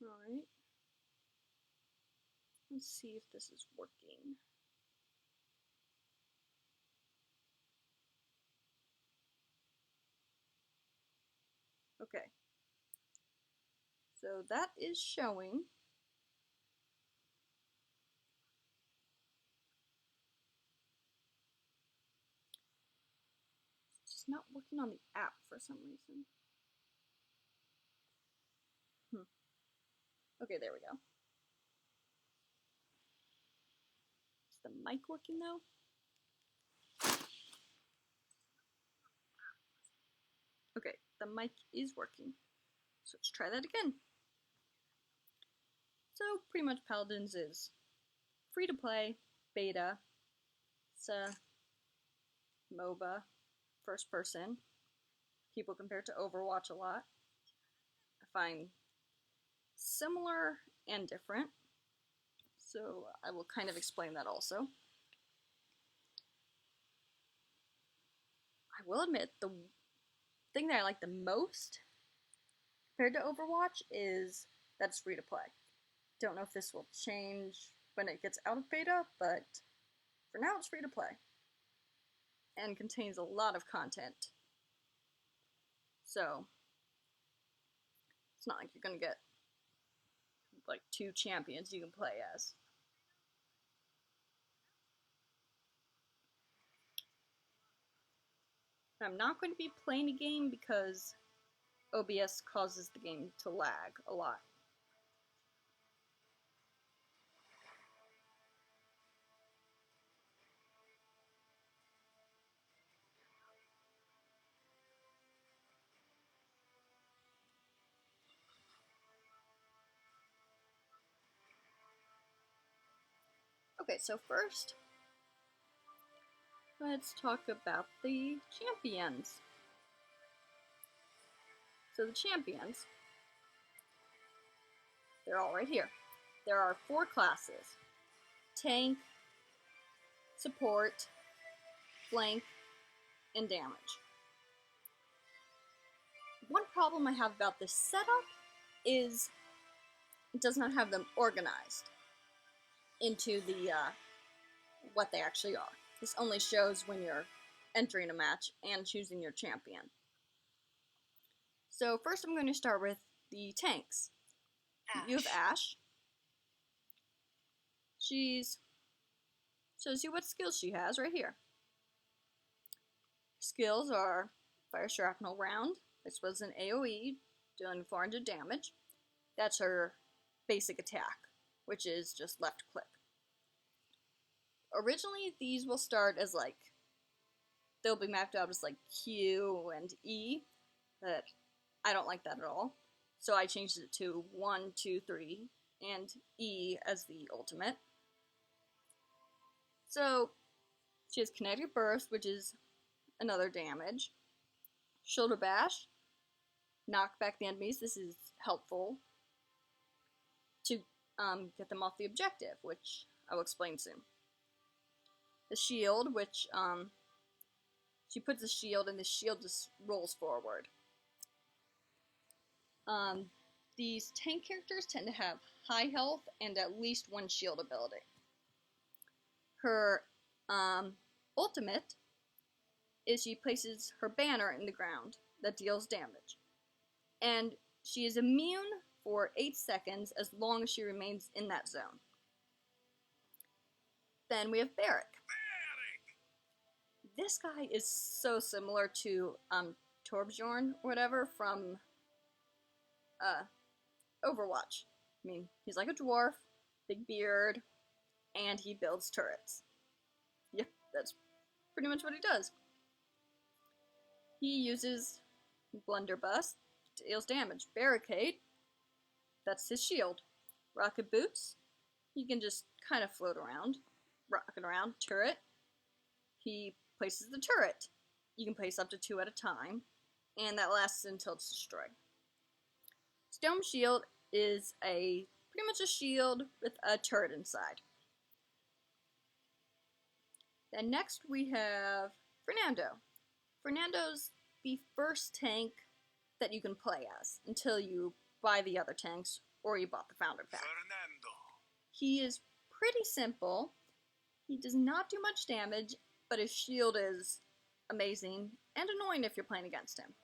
Alright. Let's see if this is working. Okay. So that is showing. It's just not working on the app for some reason. Okay, there we go. Is the mic working though? Okay, the mic is working. So let's try that again. So pretty much Paladins is free to play, beta. It's a MOBA, first person. People compare it to Overwatch a lot. I find similar and different. So I will kind of explain that also. I will admit the thing that I like the most compared to Overwatch is that it's free to play. Don't know if this will change when it gets out of beta, but for now it's free to play and contains a lot of content. So it's not like you're gonna get like 2 champions you can play as. I'm not going to be playing a game because OBS causes the game to lag a lot. Okay, so first, let's talk about the champions. So the champions, they're all right here. There are 4 classes: tank, support, flank, and damage. One problem I have about this setup is it does not have them organized into the what they actually are. This only shows when you're entering a match and choosing your champion. So first I'm going to start with the tanks. You have Ashe. She's shows you what skills she has right here. Skills are Fire Shrapnel Round. This was an AoE, doing 400 damage. That's her basic attack, which is just left click. Originally, these will start as like, they'll be mapped out as like Q and E, but I don't like that at all. So I changed it to 1, 2, 3, and E as the ultimate. So she has Kinetic Burst, which is another damage. Shoulder Bash, knock back the enemies. This is helpful to get them off the objective, which I will explain soon. The shield, which she puts a shield and the shield just rolls forward. These tank characters tend to have high health and at least 1 shield ability. Her ultimate is she places her banner in the ground that deals damage. And she is immune for 8 seconds as long as she remains in that zone. Then we have Barrack. This guy is so similar to Torbjorn or whatever from Overwatch. I mean, he's like a dwarf, big beard, and he builds turrets. Yep, that's pretty much what he does. He uses Blunderbuss, deals damage. Barricade, that's his shield. Rocket Boots, he can just kind of float around, rocket around. Turret, he places the turret. You can place up to 2 at a time, and that lasts until it's destroyed. Stone Shield is pretty much a shield with a turret inside. Then next we have Fernando. Fernando's the first tank that you can play as until you buy the other tanks or you bought the Founder Pack. Fernando. He is pretty simple. He does not do much damage, but his shield is amazing and annoying if you're playing against him.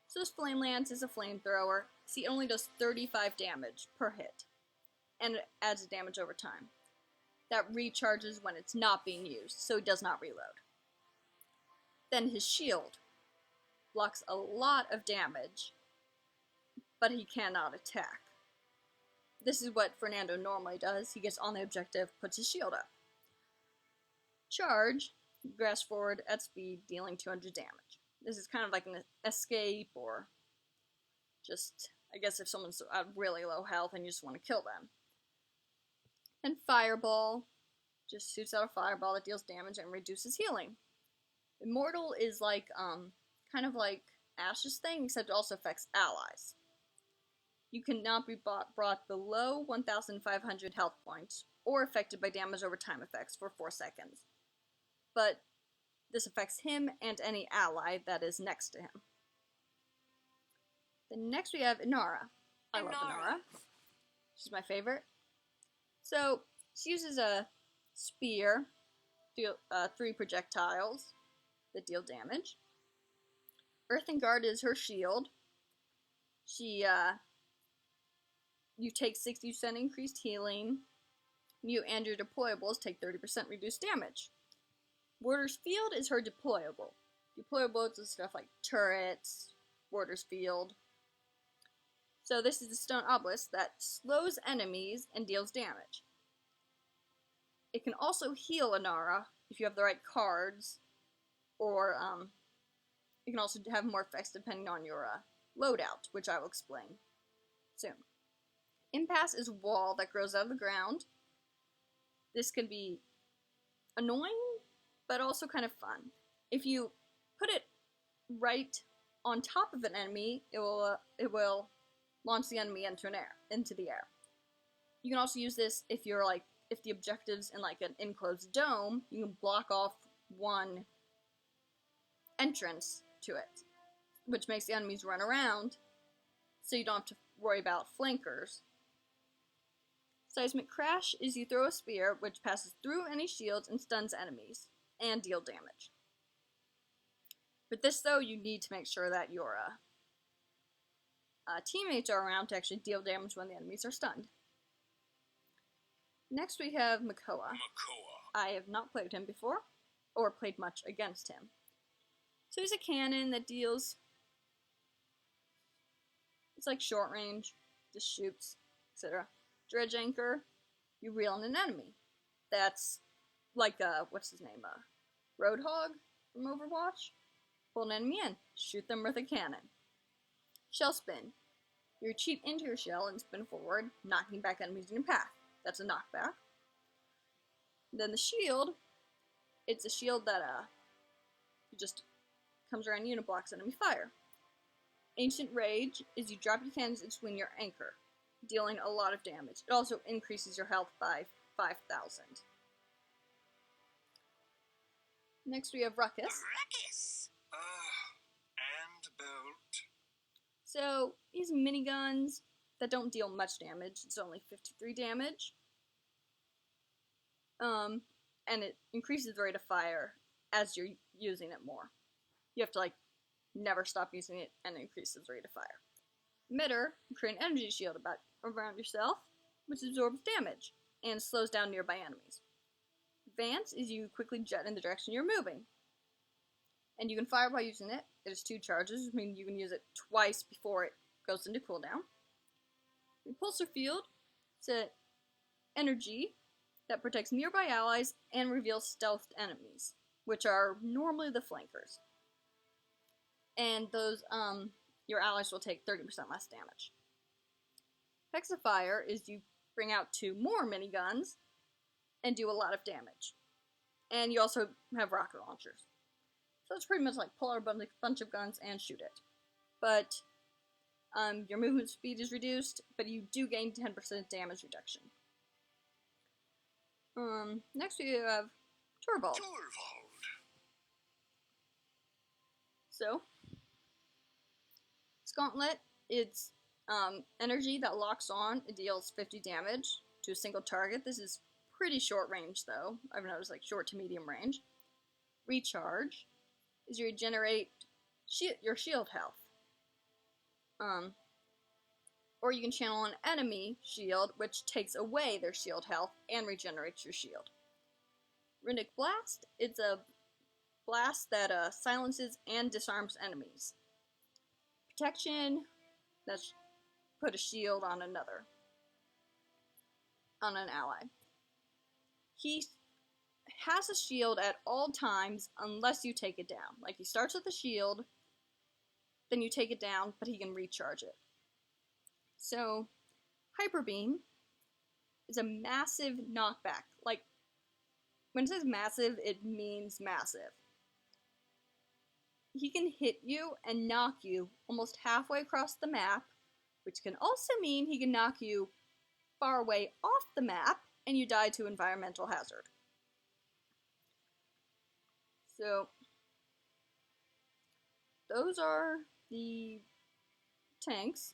So his Flame Lance is a flamethrower. See, it only does 35 damage per hit, and it adds damage over time. That recharges when it's not being used, so it does not reload. Then his shield blocks a lot of damage, but he cannot attack. This is what Fernando normally does. He gets on the objective, puts his shield up. Charge, grass forward at speed, dealing 200 damage. This is kind of like an escape, or just, I guess if someone's at really low health and you just want to kill them. And Fireball, just shoots out a fireball that deals damage and reduces healing. Immortal is like, kind of like Ash's thing, except it also affects allies. You cannot be brought below 1,500 health points, or affected by damage over time effects for 4 seconds. But this affects him and any ally that is next to him. Then next we have Inara. I love Inara. She's my favorite. So, she uses a spear, 3 projectiles that deal damage. Earthen Guard is her shield. You take 60% increased healing. You and your deployables take 30% reduced damage. Warder's Field is her deployable. Deployables is stuff like turrets, Warder's Field. So this is the stone obelisk that slows enemies and deals damage. It can also heal Inara if you have the right cards, or it can also have more effects depending on your loadout, which I will explain soon. Impasse is a wall that grows out of the ground. This can be annoying, but also kind of fun. If you put it right on top of an enemy, it will launch the enemy into the air. You can also use this if the objective's in like an enclosed dome, you can block off one entrance to it, which makes the enemies run around, so you don't have to worry about flankers. Seismic Crash is you throw a spear, which passes through any shields and stuns enemies, and deal damage. For this though, you need to make sure that your teammates are around to actually deal damage when the enemies are stunned. Next we have Makoa. I have not played him before, or played much against him. So he's a cannon that deals, it's like short range, just shoots, etc. Dredge Anchor, you reel in an enemy. That's like, what's his name, Roadhog from Overwatch. Pull an enemy in, shoot them with a cannon. Shell Spin, you retreat into your shell and spin forward, knocking back enemies in your path. That's a knockback. Then the shield, it's a shield that it just comes around you and it blocks enemy fire. Ancient Rage is you drop your cannons and swing your anchor, dealing a lot of damage. It also increases your health by 5,000. Next we have Ruckus. Ruckus! And Bolt. So, these miniguns that don't deal much damage. It's only 53 damage. And it increases the rate of fire as you're using it more. You have to, like, never stop using it, and it increases the rate of fire. Emitter, you create an energy shield around yourself, which absorbs damage, and slows down nearby enemies. Advance is you quickly jet in the direction you're moving. And you can fire by using it. It has 2 charges, which means you can use it twice before it goes into cooldown. Repulsor Field, it's an energy that protects nearby allies and reveals stealthed enemies, which are normally the flankers. And those, your allies will take 30% less damage. Hexifier is you bring out 2 more miniguns and do a lot of damage. And you also have rocket launchers. So it's pretty much like pull out a bunch of guns and shoot it. But your movement speed is reduced, but you do gain 10% damage reduction. Next we have Torvald. So, this gauntlet, it's Energy that locks on, it deals 50 damage to a single target. This is pretty short range though. I've noticed like short to medium range. Recharge is you regenerate your shield health. Or you can channel an enemy shield, which takes away their shield health and regenerates your shield. Runic Blast, it's a blast that silences and disarms enemies. Protection, that's put a shield on an ally. He has a shield at all times unless you take it down. Like, he starts with a shield, then you take it down, but he can recharge it. So, Hyper Beam is a massive knockback. Like, when it says massive, it means massive. He can hit you and knock you almost halfway across the map, which can also mean he can knock you far away off the map and you die to environmental hazard. So, those are the tanks.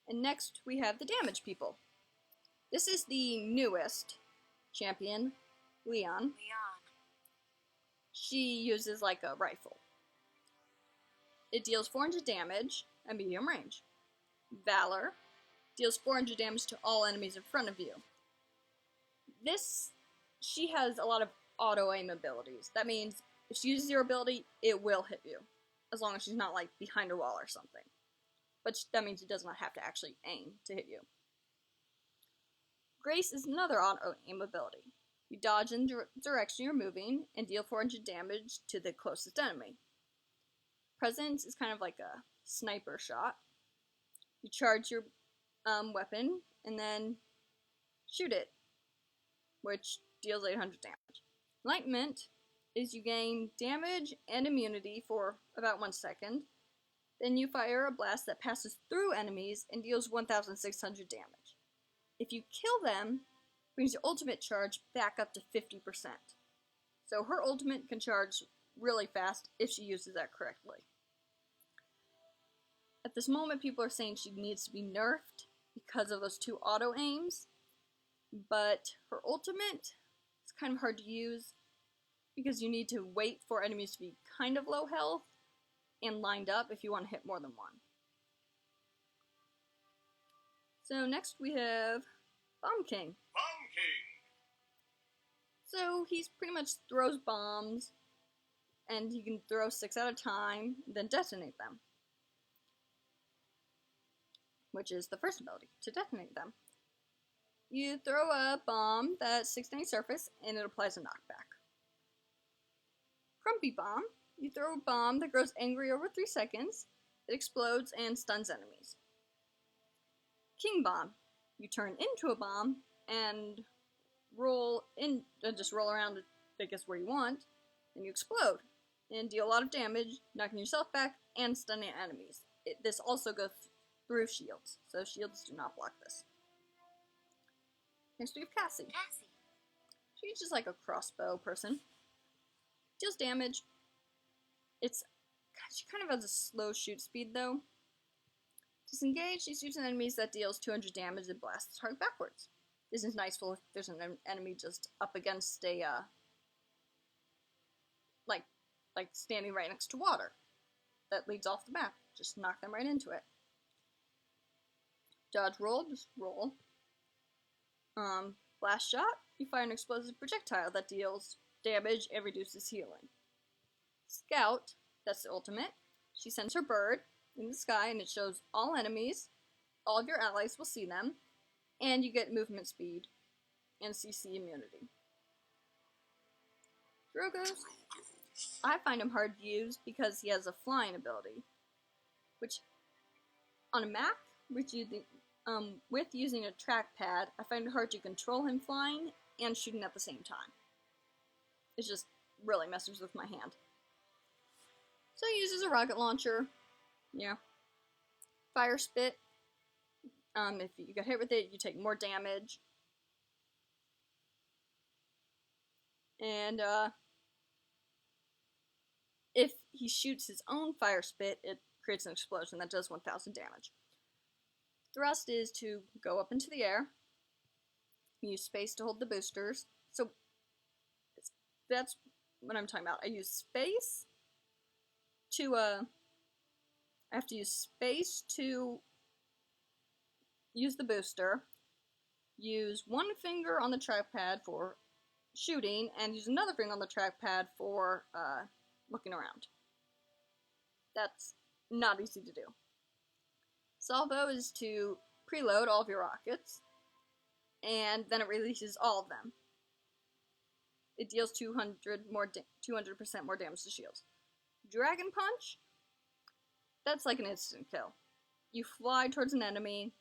And next we have the damage people. This is the newest champion, Leon. She uses like a rifle. It deals 400 damage at medium range. Valor deals 400 damage to all enemies in front of you. She has a lot of auto-aim abilities. That means if she uses your ability, it will hit you. As long as she's not like behind a wall or something. But that means it does not have to actually aim to hit you. Grace is another auto-aim ability. You dodge in the direction you're moving and deal 400 damage to the closest enemy. Presence is kind of like a sniper shot. You charge your weapon and then shoot it, which deals 800 damage. Enlightenment is you gain damage and immunity for about 1 second. Then you fire a blast that passes through enemies and deals 1,600 damage. If you kill them, it brings your ultimate charge back up to 50%. So her ultimate can charge really fast if she uses that correctly. At this moment, people are saying she needs to be nerfed because of those 2 auto aims, but her ultimate is kind of hard to use because you need to wait for enemies to be kind of low health and lined up if you want to hit more than one. So next we have Bomb King. Bomb King! So he's pretty much throws bombs, and he can throw 6 at a time, then detonate them. Which is the first ability, to detonate them. You throw a bomb that's 6 to any surface, and it applies a knockback. Grumpy Bomb. You throw a bomb that grows angry over 3 seconds, it explodes and stuns enemies. King Bomb. You turn into a bomb and just roll around, I guess, where you want, and you explode and deal a lot of damage, knocking yourself back and stunning enemies. This also goes through shields, so shields do not block this. Next we have Cassie. She's just like a crossbow person. Deals damage. She kind of has a slow shoot speed though. Disengage, she shoots at enemies that deals 200 damage and blasts the target backwards. This is nice for if there's an enemy just up against a, like standing right next to water that leads off the map. Just knock them right into it. Dodge roll, just roll. Blast shot, you fire an explosive projectile that deals damage and reduces healing. Scout, that's the ultimate. She sends her bird in the sky and it shows all enemies. All of your allies will see them. And you get movement speed and CC immunity. Drogos. I find him hard to use because he has a flying ability. Which, on a map, with using a trackpad, I find it hard to control him flying and shooting at the same time. It just really messes with my hand. So he uses a rocket launcher. Yeah. Fire spit. If you get hit with it, you take more damage. And if he shoots his own fire spit, it creates an explosion that does 1,000 damage. Thrust is to go up into the air, use space to hold the boosters. So that's what I'm talking about. I use space to, I have to use space to use the booster, use one finger on the trackpad for shooting, and use another finger on the trackpad for looking around. That's not easy to do. Salvo is to preload all of your rockets, and then it releases all of them. It deals 200% more damage to shields. Dragon Punch, that's like an instant kill. You fly towards an enemy.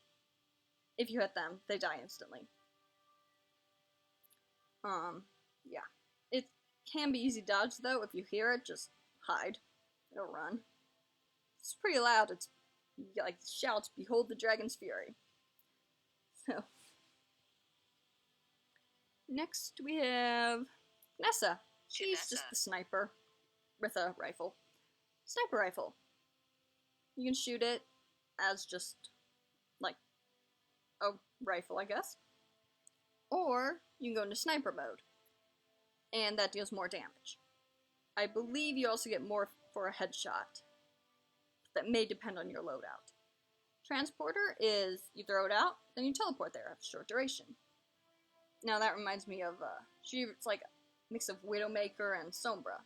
If you hit them, they die instantly. Yeah. It can be easy dodge though. If you hear it, just hide or run. It's pretty loud. It's like shouts, "Behold the dragon's fury." So next we have Nessa. She's just the sniper with a rifle. Sniper rifle. You can shoot it as just like a rifle, I guess. Or you can go into sniper mode, and that deals more damage. I believe you also get more for a headshot. That may depend on your loadout. Transporter is you throw it out, then you teleport there after short duration. Now that reminds me of, it's like a mix of Widowmaker and Sombra.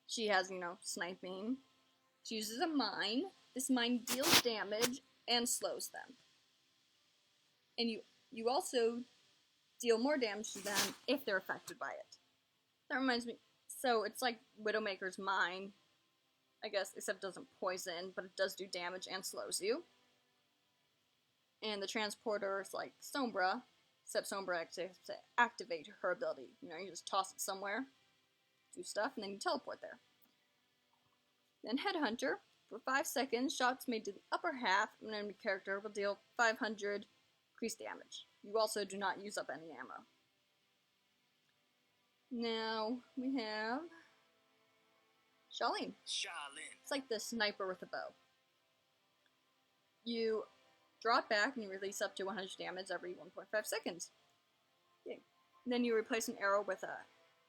She has, sniping. She uses a mine. This mine deals damage and slows them. And you also deal more damage to them if they're affected by it. That reminds me, so it's like Widowmaker's mine, I guess, except it doesn't poison, but it does do damage and slows you. And the transporter is like Sombra, except Sombra actually has to activate her ability. You just toss it somewhere, do stuff, and then you teleport there. Then Headhunter, for 5 seconds, shots made to the upper half of an enemy character will deal 500 increased damage. You also do not use up any ammo. Now we have Shaolin. It's like the sniper with a bow. You draw it back and you release up to 100 damage every 1.5 seconds. Okay. Then you replace an arrow with a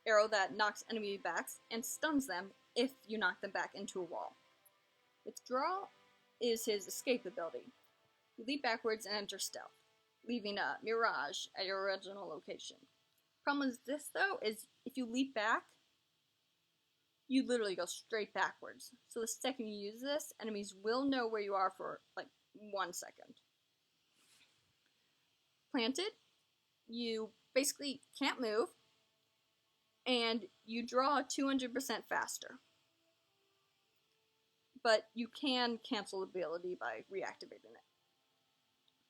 arrow that knocks enemy back and stuns them if you knock them back into a wall. Withdraw is his escape ability. You leap backwards and enter stealth, leaving a mirage at your original location. Problem is this though, is if you leap back, you literally go straight backwards. So the second you use this, enemies will know where you are for like 1 second. Planted, you basically can't move, and you draw 200% faster. But you can cancel the ability by reactivating it.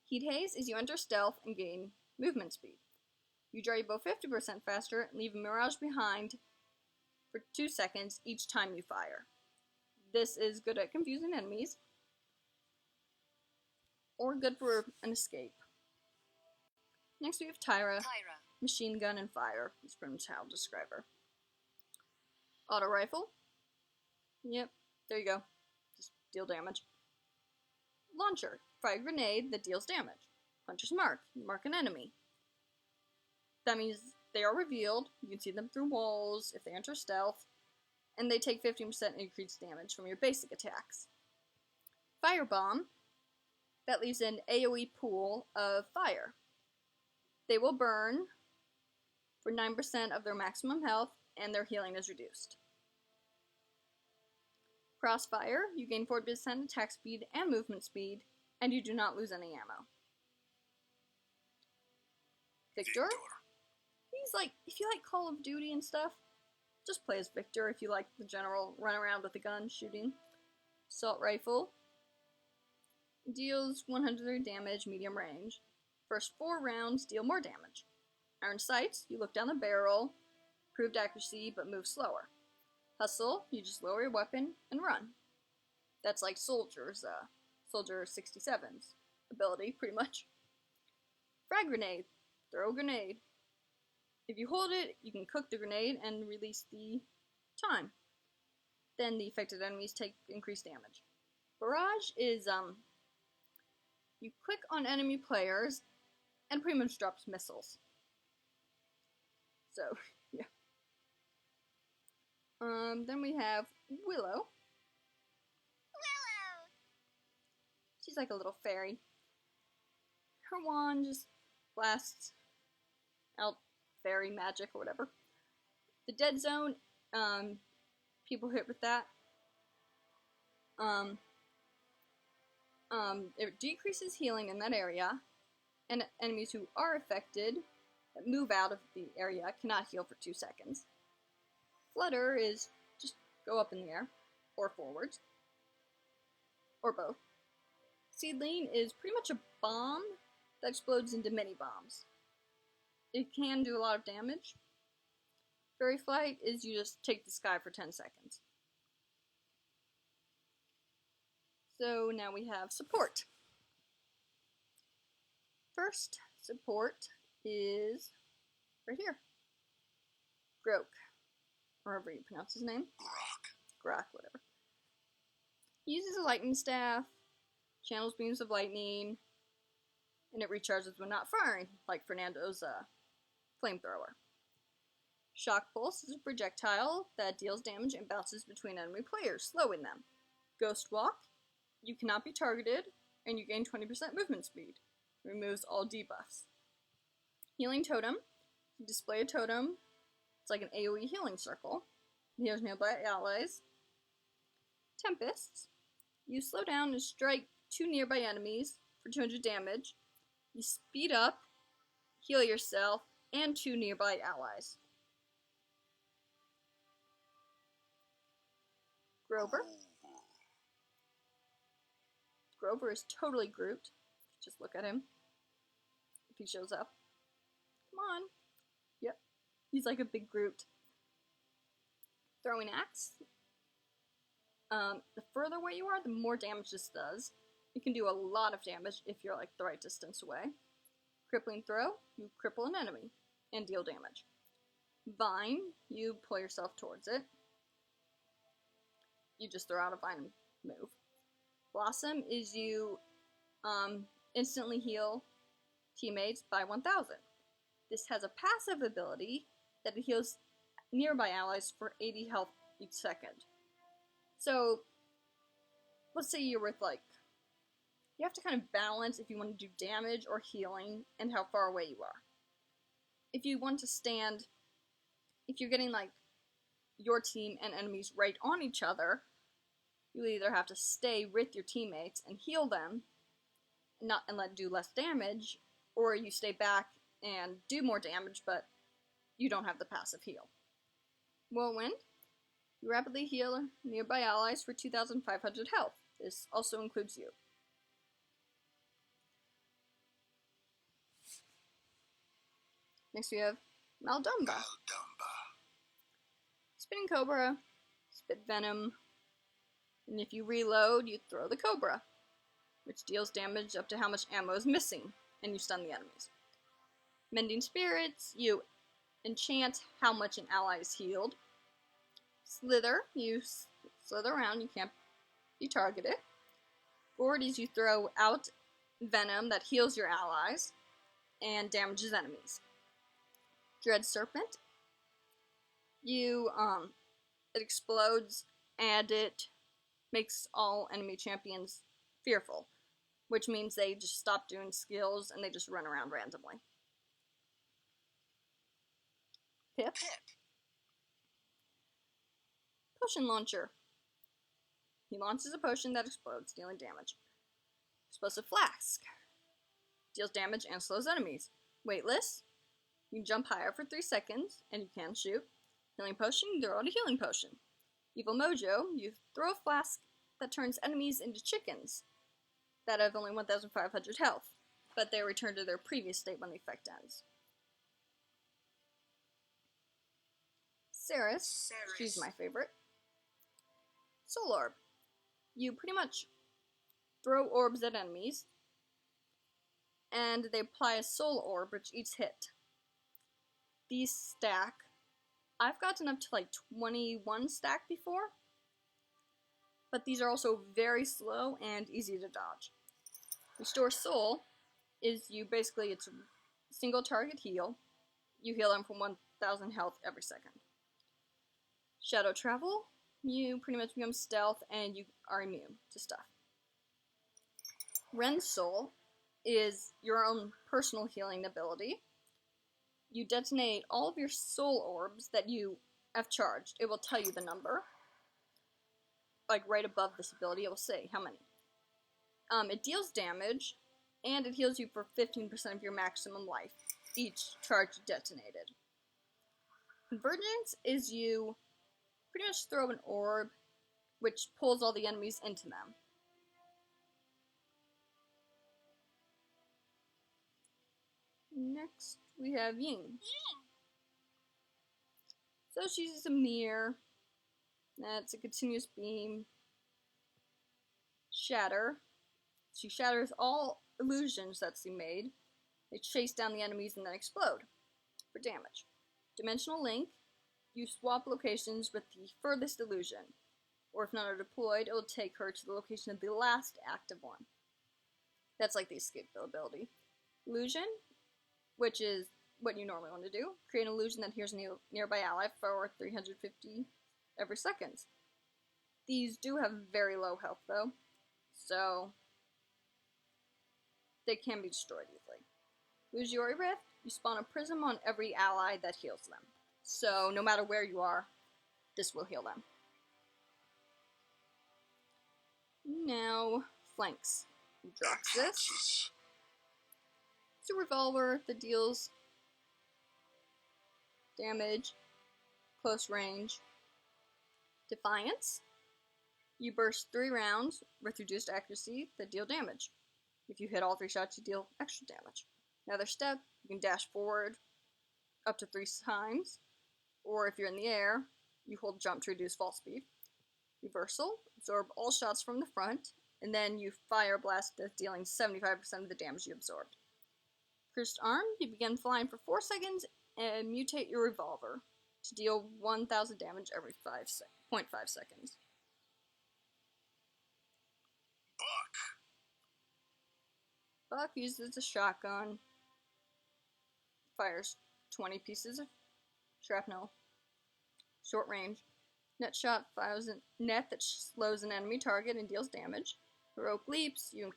Heat Haze is you enter stealth and gain movement speed. You draw your bow 50% faster and leave a mirage behind for 2 seconds each time you fire. This is good at confusing enemies, or good for an escape. Next we have Tyra. Machine gun and fire is pretty much how I'll describe her. Auto rifle. Yep, there you go. Just deal damage. Launcher. Fire a grenade that deals damage. Hunter's mark. You mark an enemy. That means they are revealed. You can see them through walls if they enter stealth. And they take 15% increased damage from your basic attacks. Firebomb. That leaves an AoE pool of fire. They will burn for 9% of their maximum health, and their healing is reduced. Crossfire, you gain 40% attack speed and movement speed, and you do not lose any ammo. Victor, he's like, if you like Call of Duty and stuff, just play as Victor if you like the general run around with a gun shooting. Assault rifle, deals 100 damage, medium range. First 4 rounds deal more damage. Iron sights, you look down the barrel, improved accuracy, but move slower. Hustle, you just lower your weapon and run. That's like Soldier 67's ability, pretty much. Frag grenade, throw a grenade. If you hold it, you can cook the grenade and release the time. Then the affected enemies take increased damage. Barrage is You click on enemy players and pretty much drops missiles. So, yeah. Then we have Willow. Willow. She's like a little fairy. Her wand just blasts out fairy magic or whatever. The dead zone, people hit with that. It decreases healing in that area, and enemies who are affected that move out of the area cannot heal for 2 seconds. Flutter is just go up in the air, or forwards, or both. Seedling is pretty much a bomb that explodes into mini bombs. It can do a lot of damage. Fairy Flight is you just take the sky for 10 seconds. So now we have support. First support is right here. Grok, or however you pronounce his name. Grok, whatever. He uses a lightning staff, channels beams of lightning, and it recharges when not firing, like Fernando's flamethrower. Shock Pulse is a projectile that deals damage and bounces between enemy players, slowing them. Ghost Walk, you cannot be targeted, and you gain 20% movement speed. Removes all debuffs. Healing Totem, you display a totem, it's like an AoE healing circle. It heals nearby allies. Tempests, you slow down and strike 2 nearby enemies for 200 damage. You speed up, heal yourself, and 2 nearby allies. Grover. Grover is totally Groot. Just look at him. If he shows up. Come on. Yep. He's like a big Groot. Throwing Axe. The further away you are, the more damage this does. It can do a lot of damage if you're like the right distance away. Crippling Throw, you cripple an enemy and deal damage. Vine, you pull yourself towards it. You just throw out a vine and move. Blossom is you instantly heal teammates by 1000. This has a passive ability that it heals nearby allies for 80 health each second. So, let's say you're with like, you have to kind of balance if you want to do damage or healing and how far away you are. If you want to stand, if you're getting like your team and enemies right on each other, you either have to stay with your teammates and heal them and let do less damage, or you stay back and do more damage, but you don't have the passive heal. Whirlwind, you rapidly heal nearby allies for 2,500 health. This also includes you. Next we have Maldumba. Spinning Cobra, spit venom, and if you reload, you throw the Cobra, which deals damage up to how much ammo is missing, and you stun the enemies. Mending Spirits, you enchant how much an ally is healed. Slither, you slither around, you can't be targeted. Gourd is you throw out venom that heals your allies and damages enemies. Dread Serpent, you, it explodes and it makes all enemy champions fearful, which means they just stop doing skills and they just run around randomly. Pip. Potion Launcher. He launches a potion that explodes, dealing damage. Explosive Flask. Deals damage and slows enemies. Weightless. You can jump higher for 3 seconds, and you can shoot. Healing Potion, you throw out a healing potion. Evil Mojo, you throw a flask that turns enemies into chickens that have only 1,500 health, but they return to their previous state when the effect ends. Ceres, she's my favorite. Soul Orb. You pretty much throw orbs at enemies, and they apply a soul orb which each hit. These stack. I've gotten up to like 21 stack before, but these are also very slow and easy to dodge. Restore Soul is it's a single target heal. You heal them from 1000 health every second. Shadow Travel, you pretty much become stealth and you are immune to stuff. Ren's Soul is your own personal healing ability. You detonate all of your soul orbs that you have charged. It will tell you the number. Like right above this ability, it will say how many. It deals damage, and it heals you for 15% of your maximum life, each charge detonated. Convergence is you pretty much throw an orb, which pulls all the enemies into them. Next, we have Ying. So she's a mirror. That's a continuous beam. Shatter. She shatters all illusions that she made. They chase down the enemies and then explode for damage. Dimensional Link. You swap locations with the furthest illusion. Or if none are deployed, it will take her to the location of the last active one. That's like the escape ability. Illusion, which is what you normally want to do. Create an illusion that hears a nearby ally for 350 every second. These do have very low health though, so they can be destroyed easily. Illusory Rift, you spawn a prism on every ally that heals them. So no matter where you are, this will heal them. Now, Flanks. Droxus. It's a revolver that deals damage, close range. Defiance. You burst 3 rounds with reduced accuracy that deal damage. If you hit all 3 shots, you deal extra damage. Another step, you can dash forward up to 3 times, or if you're in the air, you hold jump to reduce fall speed. Reversal, absorb all shots from the front, and then you fire blast, dealing 75% of the damage you absorbed. Cursed Arm, you begin flying for 4 seconds and mutate your revolver to deal 1000 damage every 0.5 seconds. Buck uses a shotgun, fires 20 pieces of shrapnel, short range. Net shot fires a net that slows an enemy target and deals damage. Heroic Leaps, you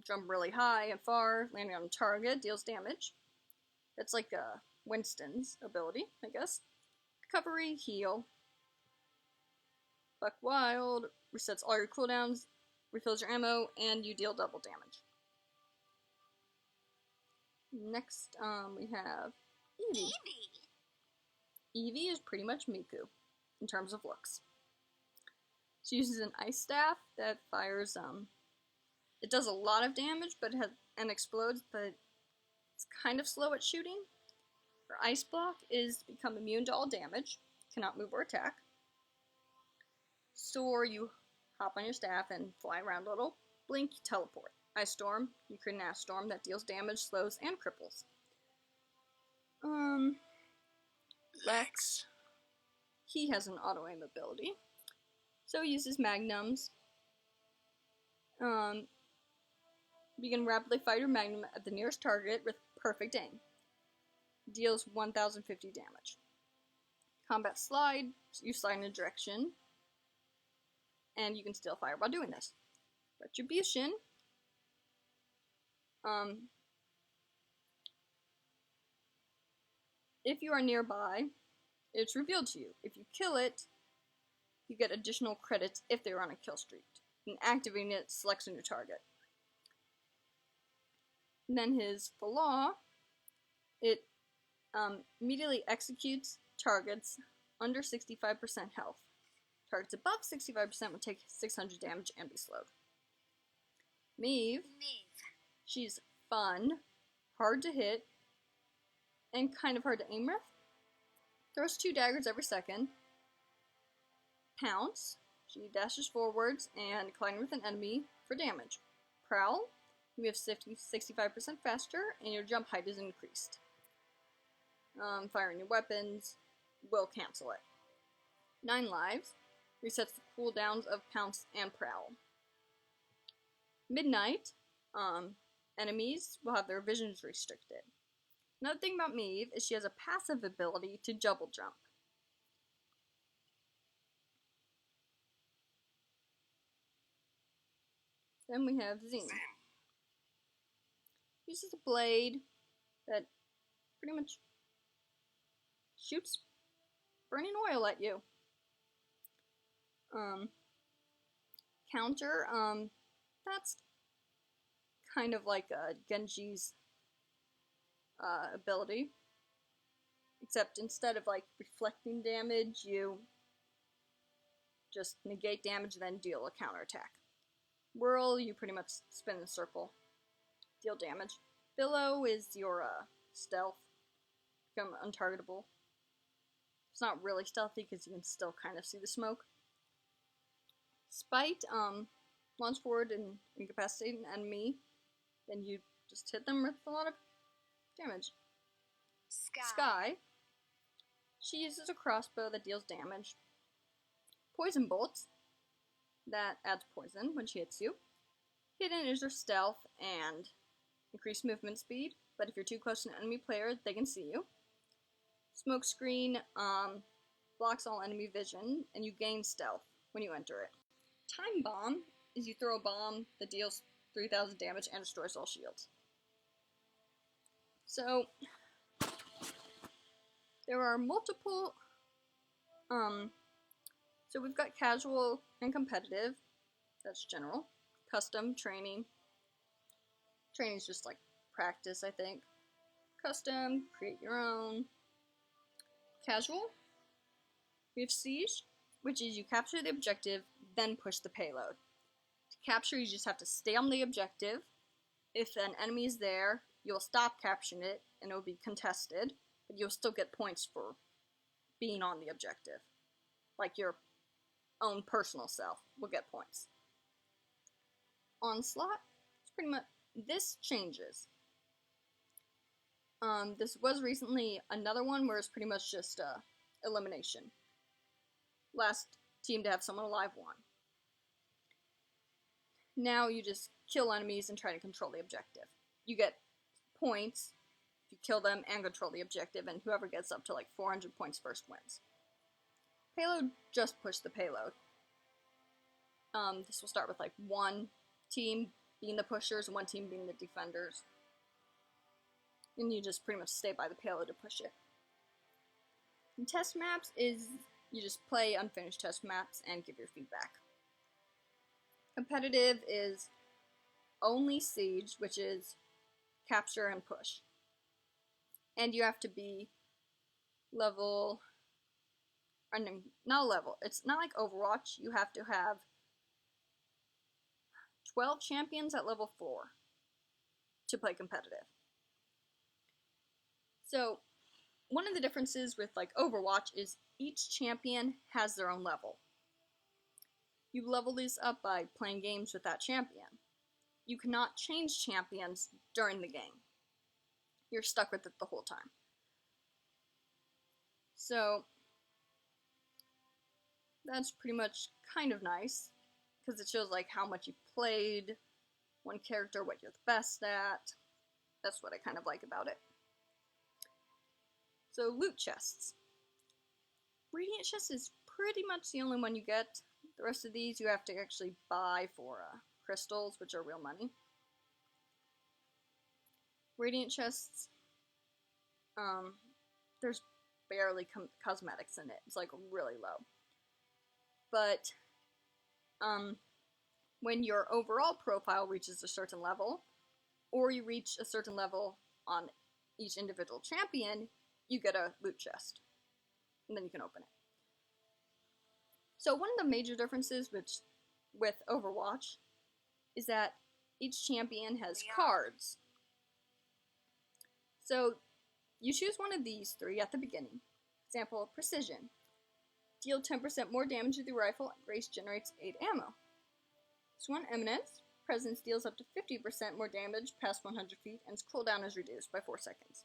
jump really high and far, landing on a target, deals damage. That's like Winston's ability, I guess. Recovery, heal. Buck Wild, resets all your cooldowns, refills your ammo, and you deal double damage. Next, we have Eevee. Eevee is pretty much Miku in terms of looks. She uses an ice staff that fires, it does a lot of damage, but and explodes, but it's kind of slow at shooting. Her ice block is to become immune to all damage, cannot move or attack. Soar, you hop on your staff and fly around a little. Blink, you teleport. Ice Storm, you create an Ice Storm that deals damage, slows, and cripples. Lex, he has an auto-aim ability. So he uses magnums. You can rapidly fire your magnum at the nearest target with perfect aim. Deals 1050 damage. Combat Slide, you slide in a direction, and you can still fire while doing this. Retribution, if you are nearby, it's revealed to you. If you kill it, you get additional credits if they were on a kill streak. And activating it selects a new target. And then his Flaw, it immediately executes targets under 65% health. Targets above 65% would take 600 damage and be slowed. Maeve, she's fun, hard to hit, and kind of hard to aim with. Throws 2 daggers every second. Pounce, she dashes forwards and colliding with an enemy for damage. Prowl, you have 65% faster and your jump height is increased. Firing your weapons will cancel it. 9 lives, resets the cooldowns of Pounce and Prowl. Midnight, enemies will have their visions restricted. Another thing about Maeve is she has a passive ability to double jump. Then we have Zin. Uses a blade that pretty much shoots burning oil at you. Counter, that's kind of like Genji's ability, except instead of like reflecting damage, you just negate damage, then deal a counterattack. Whirl, you pretty much spin in a circle, deal damage. Billow is your stealth, become untargetable. It's not really stealthy because you can still kind of see the smoke. Spite, launch forward and incapacitate an enemy, then you just hit them with a lot of damage. Sky, she uses a crossbow that deals damage. Poison bolts, that adds poison when she hits you. Hidden is your stealth and increased movement speed, but if you're too close to an enemy player, they can see you. Smoke screen blocks all enemy vision, and you gain stealth when you enter it. Time bomb is you throw a bomb that deals 3,000 damage and destroys all shields. So there are multiple. So we've got casual and competitive. That's general. Custom, training. Training is just like practice, I think. Custom, create your own. Casual. We have siege, which is you capture the objective, then push the payload. To capture, you just have to stay on the objective. If an enemy is there, you'll stop capturing it, and it will be contested, but you'll still get points for being on the objective. Like your own personal self will get points. Onslaught, it's pretty much, this changes. This was recently another one where it's pretty much just elimination. Last team to have someone alive won. Now you just kill enemies and try to control the objective. You get points if you kill them and control the objective, and whoever gets up to like 400 points first wins. Payload, just push the payload. This will start with like one team being the pushers and one team being the defenders. And you just pretty much stay by the payload to push it. And test maps is you just play unfinished test maps and give your feedback. Competitive is only siege, which is capture and push. And you have to be level, or no, not level, it's not like Overwatch, you have to have 12 champions at level 4 to play competitive. So, one of the differences with like Overwatch is each champion has their own level. You level these up by playing games with that champion. You cannot change champions during the game. You're stuck with it the whole time. So, that's pretty much kind of nice, because it shows like how much you played one character, what you're the best at. That's what I kind of like about it. So, loot chests. Radiant chest is pretty much the only one you get. The rest of these you have to actually buy for crystals, which are real money. Radiant chests, there's barely cosmetics in it. It's like really low. But when your overall profile reaches a certain level, or you reach a certain level on each individual champion, you get a loot chest. And then you can open it. So one of the major differences with Overwatch is that each champion has cards. So you choose one of these 3 at the beginning. Example, Precision. Deal 10% more damage with your rifle, Grace generates 8 ammo. This one, Eminence. Presence deals up to 50% more damage past 100 feet, and its cooldown is reduced by 4 seconds.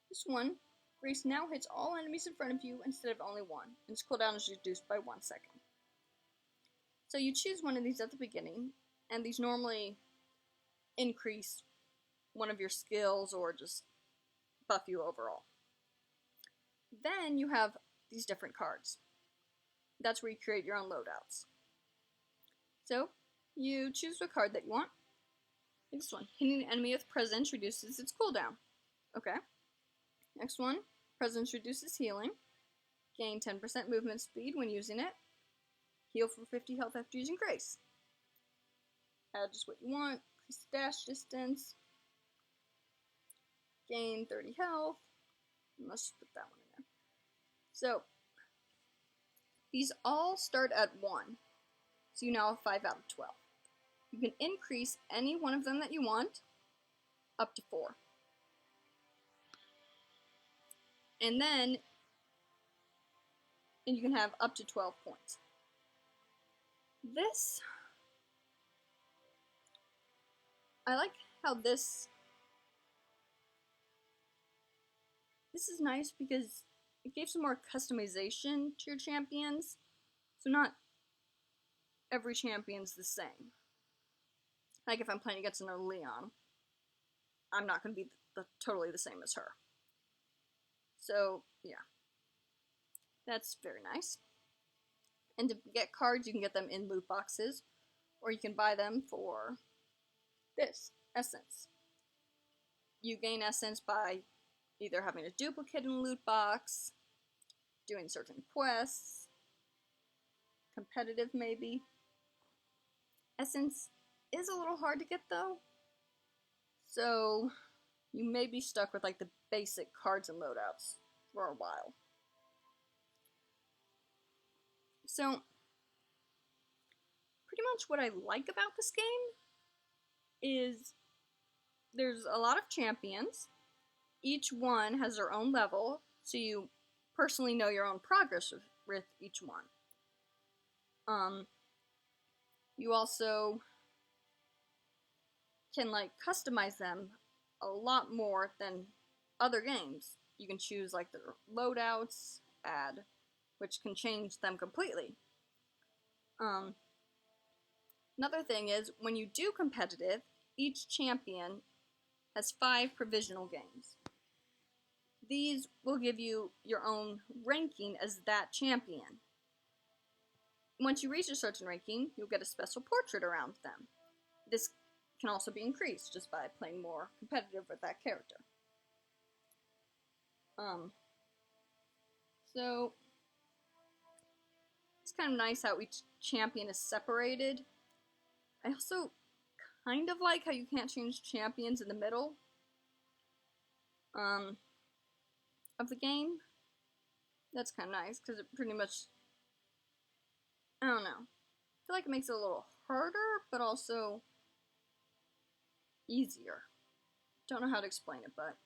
This one, Grace now hits all enemies in front of you instead of only one, and its cooldown is reduced by 1 second. So you choose one of these at the beginning, and these normally increase one of your skills or just buff you overall. Then you have these different cards. That's where you create your own loadouts. So, you choose a card that you want. Next one, hitting an enemy with presence reduces its cooldown. Okay. Next one, presence reduces healing. Gain 10% movement speed when using it. Heal for 50 health after using Grace. Add just what you want. Increase dash distance. Gain 30 health. Let's just put that one in there. So, these all start at 1. So you now have 5 out of 12. You can increase any one of them that you want up to 4. And you can have up to 12 points. I like how this is nice because it gave some more customization to your champions. So not every champion's the same. Like if I'm playing against another Leon, I'm not going to be totally the same as her. So, yeah. That's very nice. And to get cards, you can get them in loot boxes, or you can buy them for this, essence. You gain essence by either having a duplicate in a loot box, doing certain quests, competitive maybe. Essence is a little hard to get though, so you may be stuck with like the basic cards and loadouts for a while. So, pretty much what I like about this game is there's a lot of champions. Each one has their own level, so you personally know your own progress with each one. You also can like customize them a lot more than other games. You can choose like the loadouts, which can change them completely. Another thing is, when you do competitive, each champion has 5 provisional games. These will give you your own ranking as that champion. Once you reach a certain ranking, you'll get a special portrait around them. This can also be increased just by playing more competitive with that character. So it's kind of nice how each champion is separated. I also kind of like how you can't change champions in the middle of the game. That's kind of nice because it pretty much, I don't know, I feel like it makes it a little harder but also easier. Don't know how to explain it, but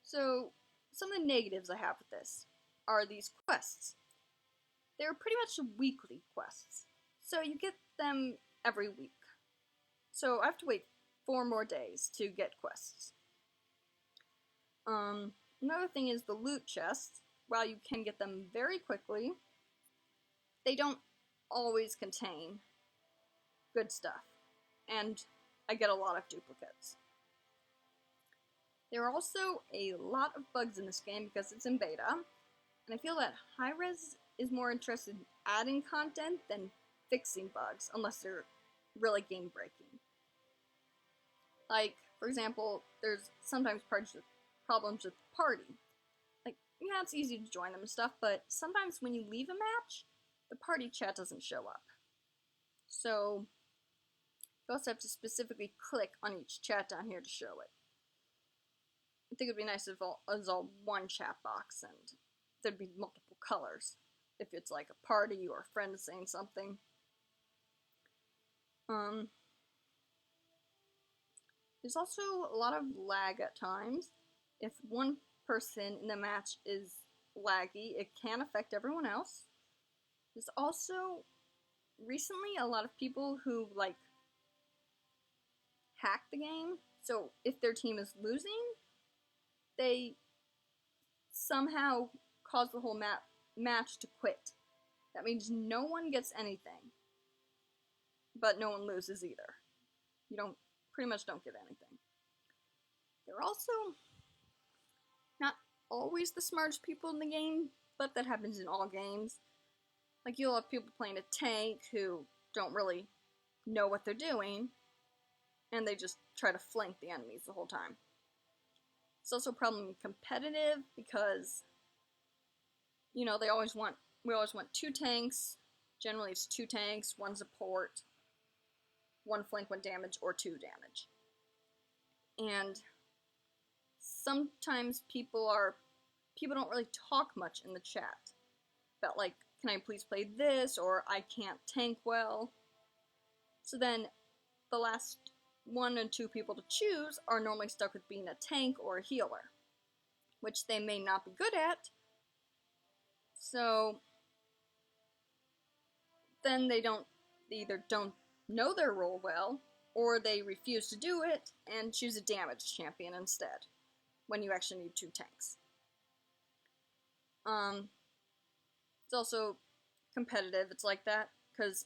so some of the negatives I have with this are these quests. They're pretty much weekly quests, so you get them every week. So I have to wait 4 more days to get quests. Another thing is the loot chests. While you can get them very quickly, they don't always contain good stuff, and I get a lot of duplicates. There are also a lot of bugs in this game because it's in beta, and I feel that Hi-Rez is more interested in adding content than fixing bugs, unless they're really game-breaking. Like, for example, there's sometimes problems with the party. Like, yeah, it's easy to join them and stuff, but sometimes when you leave a match, the party chat doesn't show up. So, you also have to specifically click on each chat down here to show it. I think it'd be nice if it was all one chat box and there'd be multiple colors if it's like a party or a friend saying something. There's also a lot of lag at times. If one person in the match is laggy, it can affect everyone else. There's also recently a lot of people who like hack the game, so if their team is losing, they somehow cause the whole match to quit. That means no one gets anything, but no one loses either. You don't pretty much don't get anything. They're also not always the smartest people in the game, but that happens in all games. Like, you'll have people playing a tank who don't really know what they're doing, and they just try to flank the enemies the whole time. It's also a problem competitive because, you know, we always want 2 tanks. Generally it's 2 tanks, 1 support, 1 flank, 1 damage, or 2 damage. And sometimes people don't really talk much in the chat about, like, can I please play this, or I can't tank well. So then the last 1 and 2 people to choose are normally stuck with being a tank or a healer, which they may not be good at. So then they either don't know their role well, or they refuse to do it and choose a damage champion instead, when you actually need 2 tanks. It's also competitive, it's like that, because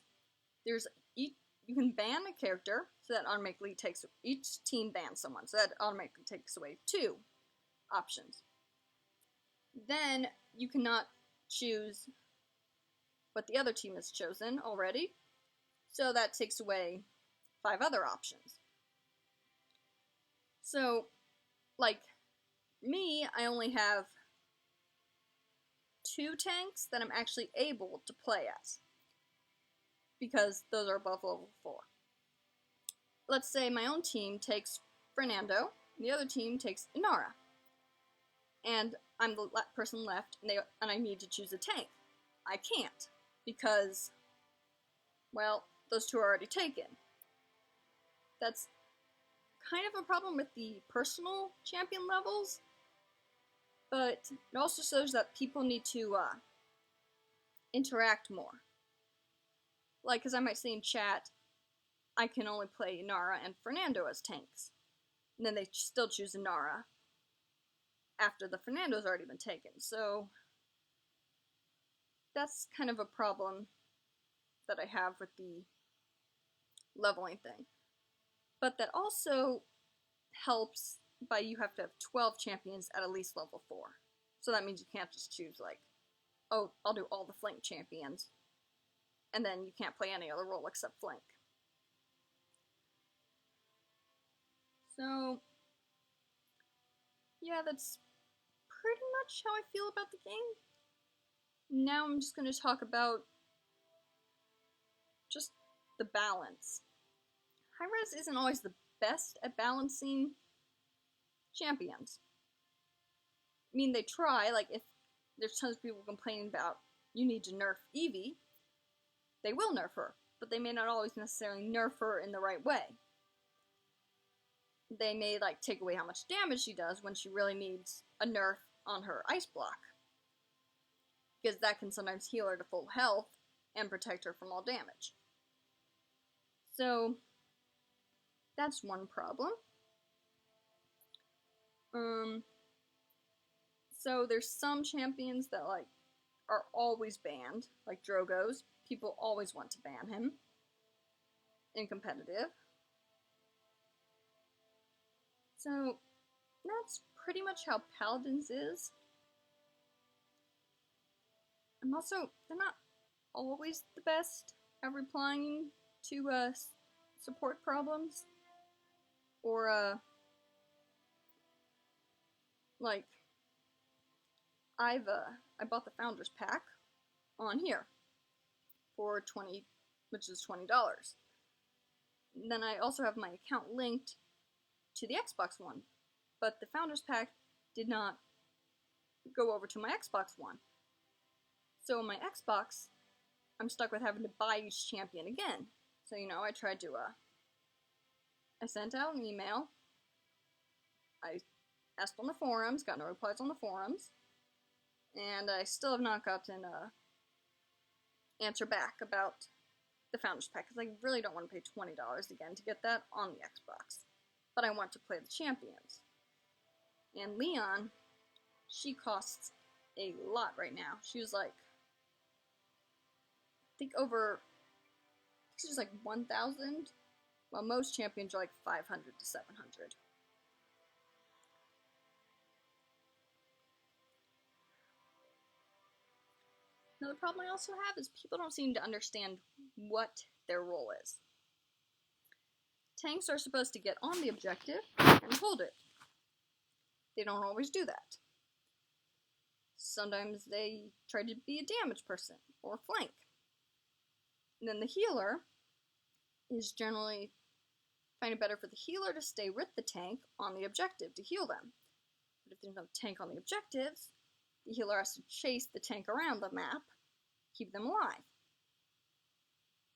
you can ban a character, so that automatically takes, each team bans someone, so that automatically takes away 2 options. Then you cannot choose what the other team has chosen already, so that takes away 5 other options. So, like me, I only have 2 tanks that I'm actually able to play as, because those are above level 4. Let's say my own team takes Fernando, and the other team takes Inara, and I'm the person left, and I need to choose a tank. I can't, because, well, those 2 are already taken. That's kind of a problem with the personal champion levels, but it also shows that people need to interact more. Like, because I might say in chat, I can only play Inara and Fernando as tanks, and then they still choose Inara after the Fernando's already been taken. So that's kind of a problem that I have with the leveling thing. But that also helps by you have to have 12 champions at least level 4. So that means you can't just choose, like, oh, I'll do all the flank champions, and then you can't play any other role except flank. So, yeah, that's pretty much how I feel about the game. Now I'm just going to talk about just the balance. Hi-Rez isn't always the best at balancing champions. I mean, they try, like, if there's tons of people complaining about you need to nerf Eevee, they will nerf her, but they may not always necessarily nerf her in the right way. They may, like, take away how much damage she does when she really needs a nerf on her ice block, because that can sometimes heal her to full health and protect her from all damage. So that's one problem. So there's some champions that, like, are always banned, like Drogo's. People always want to ban him in competitive. So that's pretty much how Paladins is. And also, they're not always the best at replying to support problems. Or, like, I bought the Founders Pack on here for $20, which is $20. And then I also have my account linked to the Xbox One, but the Founders Pack did not go over to my Xbox One. So on my Xbox, I'm stuck with having to buy each champion again. So, you know, I tried to, I sent out an email, I asked on the forums, got no replies on the forums, and I still have not gotten an answer back about the Founders Pack, because I really don't want to pay $20 again to get that on the Xbox. But I want to play the champions. And Leon, she costs a lot right now. She was like, I think she's like 1,000 while most champions are like 500 to 700. Another problem I also have is people don't seem to understand what their role is. Tanks are supposed to get on the objective and hold it. They don't always do that. Sometimes they try to be a damage person or flank. And then the healer is generally find it better for the healer to stay with the tank on the objective to heal them. But if there's no tank on the objectives, the healer has to chase the tank around the map, keep them alive.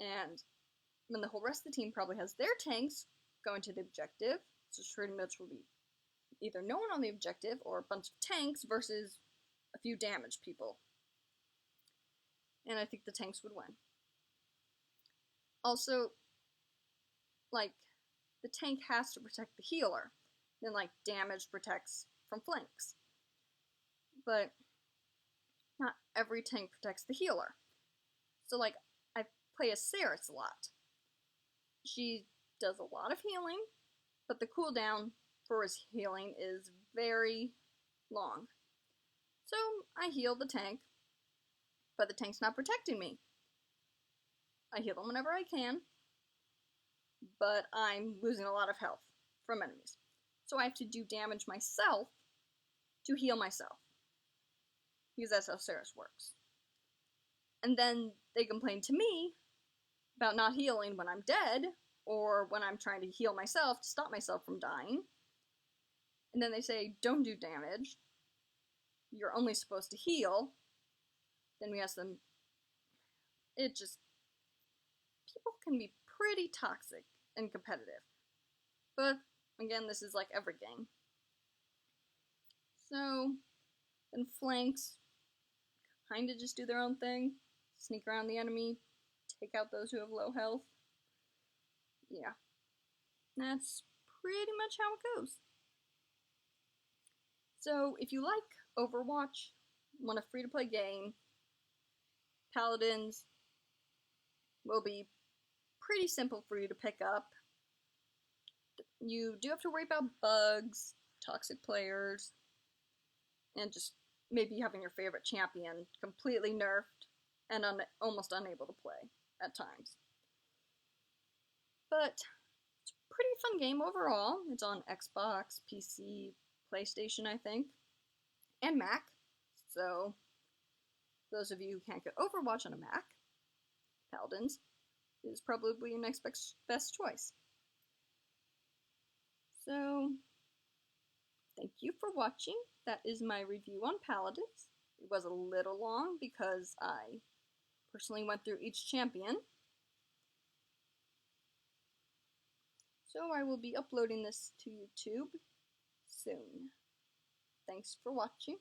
And when the whole rest of the team probably has their tanks going to the objective, so pretty much will be either no one on the objective or a bunch of tanks versus a few damaged people. And I think the tanks would win. Also, like, the tank has to protect the healer. Then, like, damage protects from flanks. But not every tank protects the healer. So, like, I play as Ceres a lot. She does a lot of healing, but the cooldown for his healing is very long. So, I heal the tank, but the tank's not protecting me. I heal them whenever I can, but I'm losing a lot of health from enemies. So I have to do damage myself to heal myself. Because that's how Ceres works. And then they complain to me about not healing when I'm dead, or when I'm trying to heal myself to stop myself from dying. And then they say, don't do damage. You're only supposed to heal. Then we ask them, people can be pretty toxic and competitive. But, again, this is like every game. So, then flanks kind of just do their own thing. Sneak around the enemy, take out those who have low health. Yeah. That's pretty much how it goes. So, if you like Overwatch, want a free-to-play game, Paladins will be pretty simple for you to pick up. You do have to worry about bugs, toxic players, and just maybe having your favorite champion completely nerfed and almost unable to play at times. But it's a pretty fun game overall. It's on Xbox, PC, PlayStation, I think, and Mac. So, those of you who can't get Overwatch on a Mac, Paladins is probably your next best choice. So, thank you for watching. That is my review on Paladins. It was a little long because I personally went through each champion. So I will be uploading this to YouTube soon. Thanks for watching.